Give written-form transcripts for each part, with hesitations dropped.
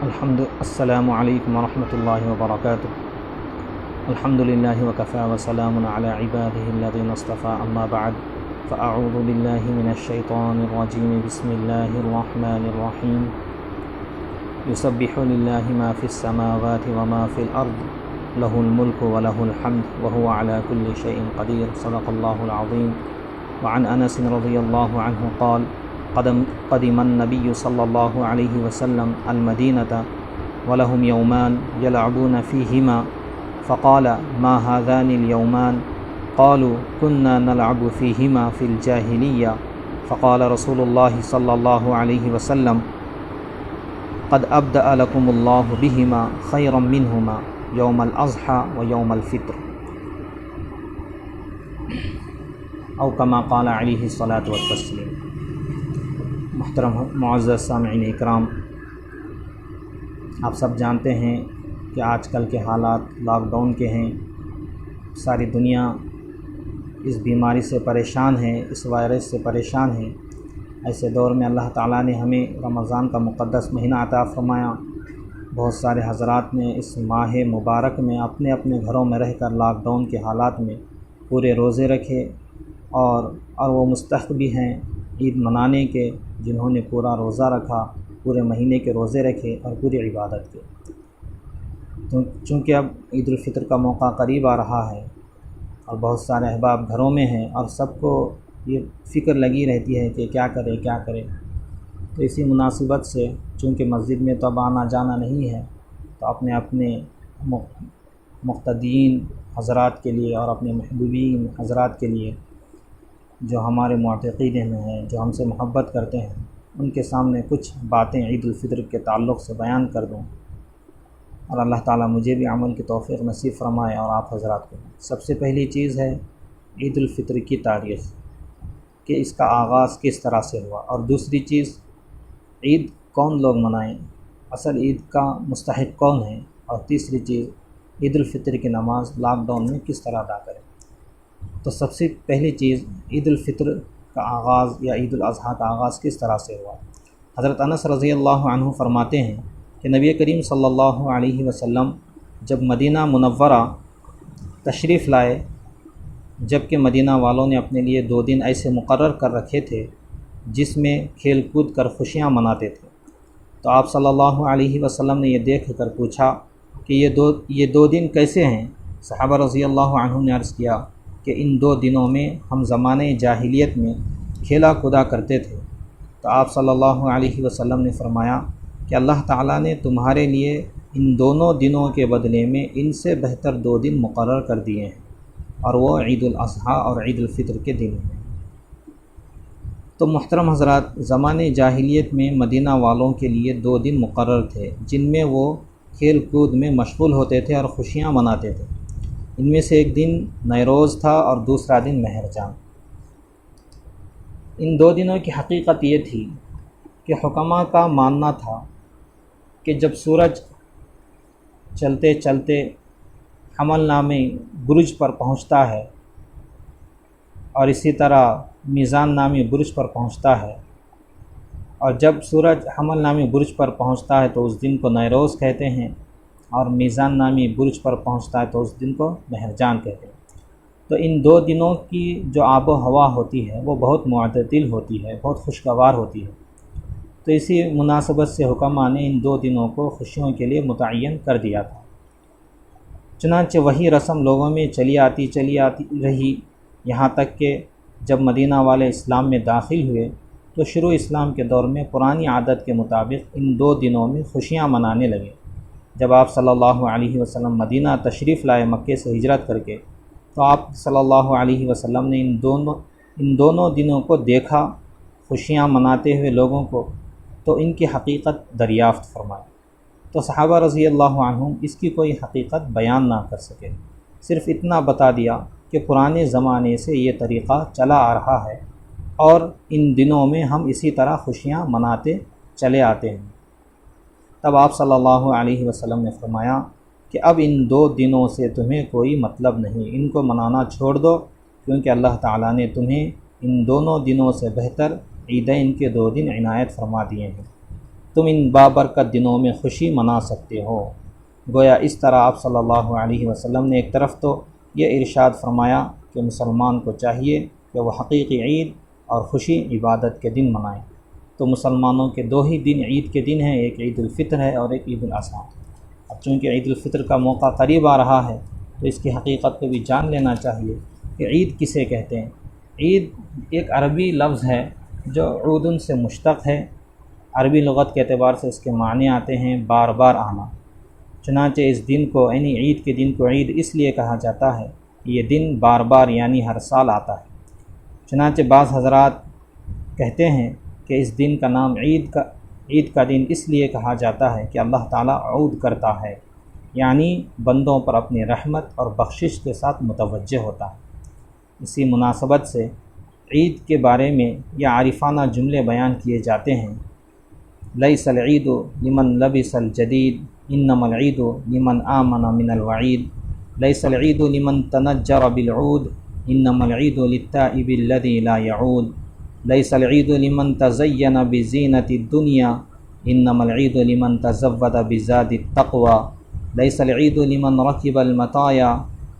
السلام علیکم ورحمۃ اللہ وبرکاتہ۔ الحمد للہ وکفی وسلام علی عبادہ الذین اصطفی، اما بعد فاعوذ باللہ من الشیطان الرجیم، بسم اللہ الرحمن الرحیم۔ یسبح للہ ما فی السماوات وما فی الارض، لہ الملک ولہ الحمد وہو علی کل شیء قدیر، صدق اللہ العظیم۔ وعن انس رضی اللہ عنہ قال قدم النبی صلی اللہ علیہ وسلم المدینۃ ولہم یومان یلعبون فیہما فقال ما هذان اليومان قالوا كنا نلعب فیہما فی الجاہلیہ فقال رسول اللہ صلی اللہ علیہ وسلم قد ابدأ لکم اللہ بہما خیرا منہما یوم الاضحی و یوم الفطر، او کما قال علیہ الصلاۃ والتسلیم۔ محترم معزز سامعین اکرام، آپ سب جانتے ہیں کہ آج کل کے حالات لاک ڈاؤن کے ہیں۔ ساری دنیا اس بیماری سے پریشان ہے، اس وائرس سے پریشان ہے۔ ایسے دور میں اللہ تعالیٰ نے ہمیں رمضان کا مقدس مہینہ عطا فرمایا۔ بہت سارے حضرات نے اس ماہ مبارک میں اپنے اپنے گھروں میں رہ کر لاک ڈاؤن کے حالات میں پورے روزے رکھے، اور وہ مستحق بھی ہیں عید منانے کے، جنہوں نے پورا روزہ رکھا، پورے مہینے کے روزے رکھے اور پوری عبادت کی۔ چونکہ اب عید الفطر کا موقع قریب آ رہا ہے اور بہت سارے احباب گھروں میں ہیں، اور سب کو یہ فکر لگی رہتی ہے کہ کیا کرے۔ تو اسی مناسبت سے چونکہ مسجد میں تو اب آنا جانا نہیں ہے، تو اپنے مقتدین حضرات کے لیے اور اپنے محبوبین حضرات کے لیے جو ہمارے معتقدین ہیں، جو ہم سے محبت کرتے ہیں، ان کے سامنے کچھ باتیں عید الفطر کے تعلق سے بیان کر دوں، اور اللہ تعالیٰ مجھے بھی عمل کی توفیق نصیب فرمائے اور آپ حضرات کو۔ سب سے پہلی چیز ہے عید الفطر کی تاریخ، کہ اس کا آغاز کس طرح سے ہوا، اور دوسری چیز عید کون لوگ منائیں، اصل عید کا مستحق کون ہے، اور تیسری چیز عید الفطر کی نماز لاک ڈاؤن میں کس طرح ادا کریں۔ تو سب سے پہلی چیز عید الفطر کا آغاز یا عید الاضحیٰ کا آغاز کس طرح سے ہوا۔ حضرت انس رضی اللہ عنہ فرماتے ہیں کہ نبی کریم صلی اللہ علیہ وسلم جب مدینہ منورہ تشریف لائے، جب کہ مدینہ والوں نے اپنے لیے 2 دن ایسے مقرر کر رکھے تھے جس میں کھیل کود کر خوشیاں مناتے تھے، تو آپ صلی اللہ علیہ وسلم نے یہ دیکھ کر پوچھا کہ یہ دو دن کیسے ہیں۔ صحابہ رضی اللہ عنہم نے عرض کیا کہ ان 2 دنوں میں ہم زمانے جاہلیت میں کھیلا کودا کرتے تھے۔ تو آپ صلی اللہ علیہ وسلم نے فرمایا کہ اللہ تعالیٰ نے تمہارے لیے ان دونوں دنوں کے بدلے میں ان سے بہتر 2 دن مقرر کر دیے ہیں، اور وہ عید الاضحیٰ اور عید الفطر کے دن ہیں۔ تو محترم حضرات، زمانے جاہلیت میں مدینہ والوں کے لیے 2 دن مقرر تھے جن میں وہ کھیل کود میں مشغول ہوتے تھے اور خوشیاں مناتے تھے۔ ان میں سے ایک دن نیروز تھا اور دوسرا دن مہرجان۔ ان 2 دنوں کی حقیقت یہ تھی کہ حکماء کا ماننا تھا کہ جب سورج چلتے چلتے حمل نامی برج پر پہنچتا ہے، اور اسی طرح میزان نامی برج پر پہنچتا ہے، اور جب سورج حمل نامی برج پر پہنچتا ہے تو اس دن کو نیروز کہتے ہیں، اور میزان نامی برج پر پہنچتا ہے تو اس دن کو مہرجان کہتے ہیں۔ تو ان 2 دنوں کی جو آب و ہوا ہوتی ہے وہ بہت معتدل ہوتی ہے، بہت خوشگوار ہوتی ہے۔ تو اسی مناسبت سے حکماء نے ان 2 دنوں کو خوشیوں کے لیے متعین کر دیا تھا۔ چنانچہ وہی رسم لوگوں میں چلی آتی رہی، یہاں تک کہ جب مدینہ والے اسلام میں داخل ہوئے تو شروع اسلام کے دور میں پرانی عادت کے مطابق ان 2 دنوں میں خوشیاں منانے لگے۔ جب آپ صلی اللہ علیہ وسلم مدینہ تشریف لائے مکے سے ہجرت کر کے، تو آپ صلی اللہ علیہ وسلم نے ان دونوں دنوں کو دیکھا، خوشیاں مناتے ہوئے لوگوں کو، تو ان کی حقیقت دریافت فرمائی۔ تو صحابہ رضی اللہ عنہم اس کی کوئی حقیقت بیان نہ کر سکے، صرف اتنا بتا دیا کہ پرانے زمانے سے یہ طریقہ چلا آ رہا ہے، اور ان دنوں میں ہم اسی طرح خوشیاں مناتے چلے آتے ہیں۔ تب آپ صلی اللہ علیہ وسلم نے فرمایا کہ اب ان 2 دنوں سے تمہیں کوئی مطلب نہیں، ان کو منانا چھوڑ دو، کیونکہ اللہ تعالیٰ نے تمہیں ان دونوں دنوں سے بہتر عیدین کے 2 دن عنایت فرما دیے ہیں۔ تم ان بابرکت دنوں میں خوشی منا سکتے ہو۔ گویا اس طرح آپ صلی اللہ علیہ وسلم نے ایک طرف تو یہ ارشاد فرمایا کہ مسلمان کو چاہیے کہ وہ حقیقی عید اور خوشی عبادت کے دن منائیں۔ تو مسلمانوں کے دو ہی دن عید کے دن ہیں، ایک عید الفطر ہے اور ایک عید الاضحیٰ۔ اب چونکہ عید الفطر کا موقع قریب آ رہا ہے تو اس کی حقیقت کو بھی جان لینا چاہیے کہ عید کسے کہتے ہیں۔ عید ایک عربی لفظ ہے جو عودن سے مشتق ہے۔ عربی لغت کے اعتبار سے اس کے معنی آتے ہیں بار بار آنا۔ چنانچہ اس دن کو یعنی عید کے دن کو عید اس لیے کہا جاتا ہے کہ یہ دن بار بار یعنی ہر سال آتا ہے۔ چنانچہ بعض حضرات کہتے ہیں کہ اس دن کا نام عید کا دن اس لیے کہا جاتا ہے کہ اللہ تعالیٰ عود کرتا ہے، یعنی بندوں پر اپنی رحمت اور بخشش کے ساتھ متوجہ ہوتا ہے۔ اسی مناسبت سے عید کے بارے میں یہ عارفانہ جملے بیان کیے جاتے ہیں: لیس العید لمن لبس الجدید انما العید لمن آمن من الوعید، لیس العید لمن تنجر بالعود انما العید للتائب الذی لا یعود، لیس العید لمن تزین بزینۃ الدنیا انما العید لمن تزود بزاد التقوی، لیس العید لمن رکب المطایا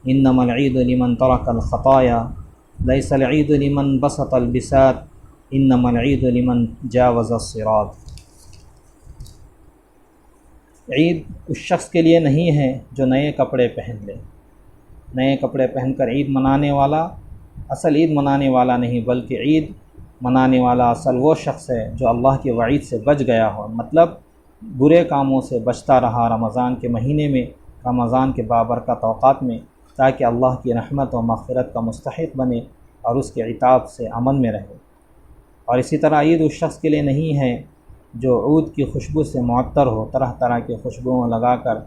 انما العید لمن ترک الخطایا، لیس العید لمن بسط البساط انما العید لمن جاوز الصراط۔ عید اس شخص کے لیے نہیں ہے جو نئے کپڑے پہن لے۔ نئے کپڑے پہن کر عید منانے والا اصل عید منانے والا نہیں، بلکہ عید منانے والا اصل وہ شخص ہے جو اللہ کی وعید سے بچ گیا ہو، مطلب برے کاموں سے بچتا رہا رمضان کے مہینے میں، رمضان کے بابرکت اوقات میں، تاکہ اللہ کی رحمت و مغفرت کا مستحق بنے اور اس کے عتاب سے امن میں رہے۔ اور اسی طرح عید اس شخص کے لیے نہیں ہے جو عود کی خوشبو سے معطر ہو، طرح طرح کی خوشبوؤں لگا کر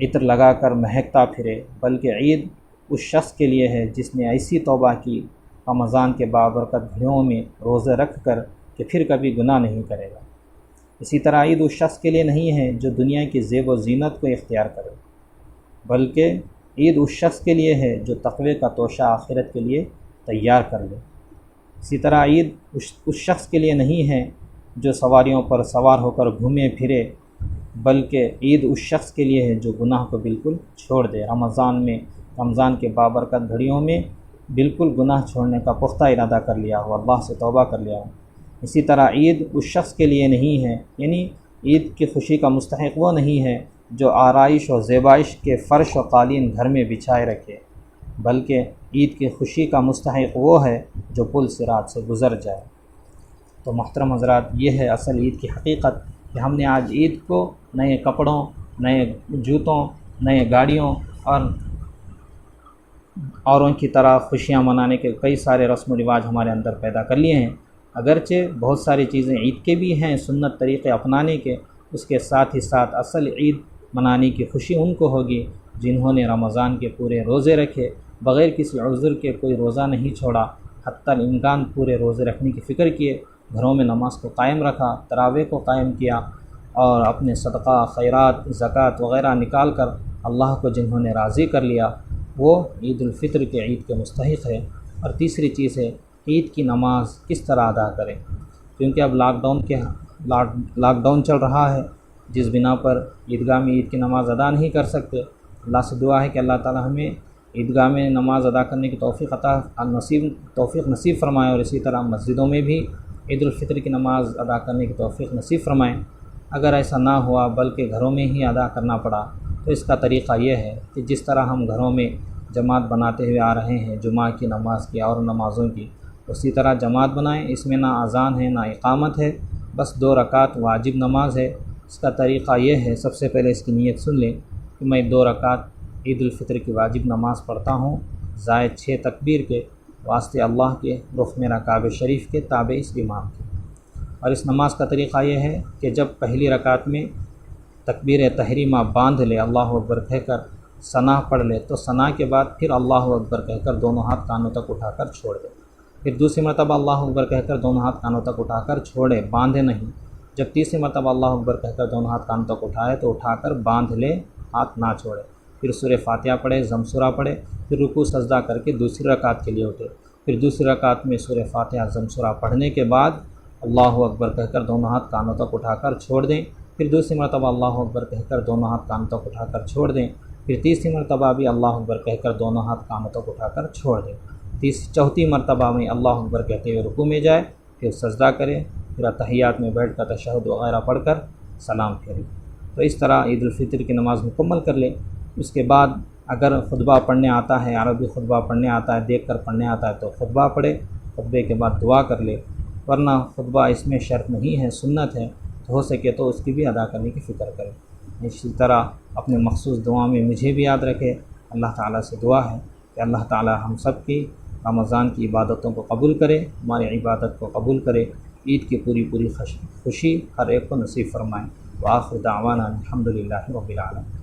عطر لگا کر مہکتا پھرے، بلکہ عید اس شخص کے لیے ہے جس نے ایسی توبہ کی رمضان کے بابرکت گھڑیوں میں روزے رکھ کر کہ پھر کبھی گناہ نہیں کرے گا۔ اسی طرح عید اس شخص کے لیے نہیں ہے جو دنیا کی زیب و زینت کو اختیار کرے، بلکہ عید اس شخص کے لیے ہے جو تقوی کا توشہ آخرت کے لیے تیار کر لے۔ اسی طرح عید اس شخص کے لیے نہیں ہے جو سواریوں پر سوار ہو کر گھومے پھرے، بلکہ عید اس شخص کے لیے ہے جو گناہ کو بالکل چھوڑ دے، رمضان کے بابرکت گھڑیوں میں بالکل گناہ چھوڑنے کا پختہ ارادہ کر لیا ہو، اللہ سے توبہ کر لیا ہو۔ اسی طرح عید اس شخص کے لیے نہیں ہے، یعنی عید کی خوشی کا مستحق وہ نہیں ہے جو آرائش و زیبائش کے فرش و قالین گھر میں بچھائے رکھے، بلکہ عید کی خوشی کا مستحق وہ ہے جو پل صراط سے گزر جائے۔ تو محترم حضرات، یہ ہے اصل عید کی حقیقت کہ ہم نے آج عید کو نئے کپڑوں، نئے جوتوں، نئے گاڑیوں اور اوروں کی طرح خوشیاں منانے کے کئی سارے رسم و رواج ہمارے اندر پیدا کر لیے ہیں۔ اگرچہ بہت ساری چیزیں عید کے بھی ہیں، سنت طریقے اپنانے کے، اس کے ساتھ ہی ساتھ اصل عید منانے کی خوشی ان کو ہوگی جنہوں نے رمضان کے پورے روزے رکھے، بغیر کسی عذر کے کوئی روزہ نہیں چھوڑا، حتی الامکان پورے روزے رکھنے کی فکر کیے، گھروں میں نماز کو قائم رکھا، تراویح کو قائم کیا، اور اپنے صدقہ، خیرات، زکوٰۃ وغیرہ نکال کر اللہ کو جنہوں نے راضی کر لیا، وہ عید الفطر کے عید کے مستحق ہے۔ اور تیسری چیز ہے عید کی نماز کس طرح ادا کریں، کیونکہ اب لاک ڈاؤن چل رہا ہے، جس بنا پر عیدگاہ میں عید کی نماز ادا نہیں کر سکتے۔ اللہ سے دعا ہے کہ اللہ تعالی ہمیں عیدگاہ میں نماز ادا کرنے کی توفیق نصیب فرمائے، اور اسی طرح مسجدوں میں بھی عید الفطر کی نماز ادا کرنے کی توفیق نصیب فرمائیں۔ اگر ایسا نہ ہوا بلکہ گھروں میں ہی ادا کرنا پڑا تو اس کا طریقہ یہ ہے کہ جس طرح ہم گھروں میں جماعت بناتے ہوئے آ رہے ہیں جمعہ کی نماز کی اور نمازوں کی، اسی طرح جماعت بنائیں۔ اس میں نہ اذان ہے نہ اقامت ہے، بس 2 رکعت واجب نماز ہے۔ اس کا طریقہ یہ ہے، سب سے پہلے اس کی نیت سن لیں کہ میں 2 رکعت عید الفطر کی واجب نماز پڑھتا ہوں، زائد 6 تکبیر کے، واسطے اللہ کے، رخ میرا کعبہ شریف کے، تابع اس امام کے۔ اور اس نماز کا طریقہ یہ ہے کہ جب پہلی رکعت میں تکبیر تحریمہ باندھ لے، اللہ اکبر کہہ کر ثنا پڑھ لے، تو ثنا کے بعد پھر اللہ اکبر کہہ کر دونوں ہاتھ کانوں تک اٹھا کر چھوڑ دے، پھر دوسری مرتبہ اللہ اکبر کہہ کر دونوں ہاتھ کانوں تک اٹھا کر چھوڑے، باندھے نہیں۔ جب تیسری مرتبہ اللہ اکبر کہہ کر دونوں ہاتھ کانوں تک اٹھائے تو اٹھا کر باندھ لے، ہاتھ نہ چھوڑے، پھر سورہ فاتحہ پڑھے، ضم سورہ پڑھے، پھر رکوع سجدہ کر کے دوسری رکعت کے لیے اٹھے، پھر دوسری رکعت میں سورہ فاتحہ ضم سورہ پڑھنے کے بعد اللہ اکبر کہہ کر دونوں ہاتھ کانوں تک اٹھا کر چھوڑ دیں، پھر دوسری مرتبہ اللہ اکبر کہہ کر دونوں ہاتھ کانوں تک اٹھا کر چھوڑ دیں، پھر تیسری مرتبہ بھی اللہ اکبر کہہ کر دونوں ہاتھ کانوں تک اٹھا کر چھوڑ دیں، چوتھی مرتبہ میں اللہ اکبر کہتے ہوئے رکوع میں جائے، پھر سجدہ کرے، پھر اتحیات میں بیٹھ کر تشہد وغیرہ پڑھ کر سلام پھیرے۔ تو اس طرح عید الفطر کی نماز مکمل کر لے۔ اس کے بعد اگر خطبہ پڑھنے آتا ہے، عربی خطبہ پڑھنے آتا ہے، دیکھ کر پڑھنے آتا ہے تو خطبہ پڑھے، خطبے کے بعد دعا کر لے، ورنہ خطبہ اس میں شرط نہیں ہے، سنت ہے، تو ہو سکے تو اس کی بھی ادا کرنے کی فکر کرے۔ اسی طرح اپنے مخصوص دعا میں مجھے بھی یاد رکھے۔ اللہ تعالیٰ سے دعا ہے کہ اللہ تعالیٰ ہم سب کی رمضان کی عبادتوں کو قبول کرے، ہماری عبادت کو قبول کرے، عید کی پوری خوشی ہر ایک کو نصیب فرمائے۔ وآخر دعوانا الحمدللہ رب العالمین۔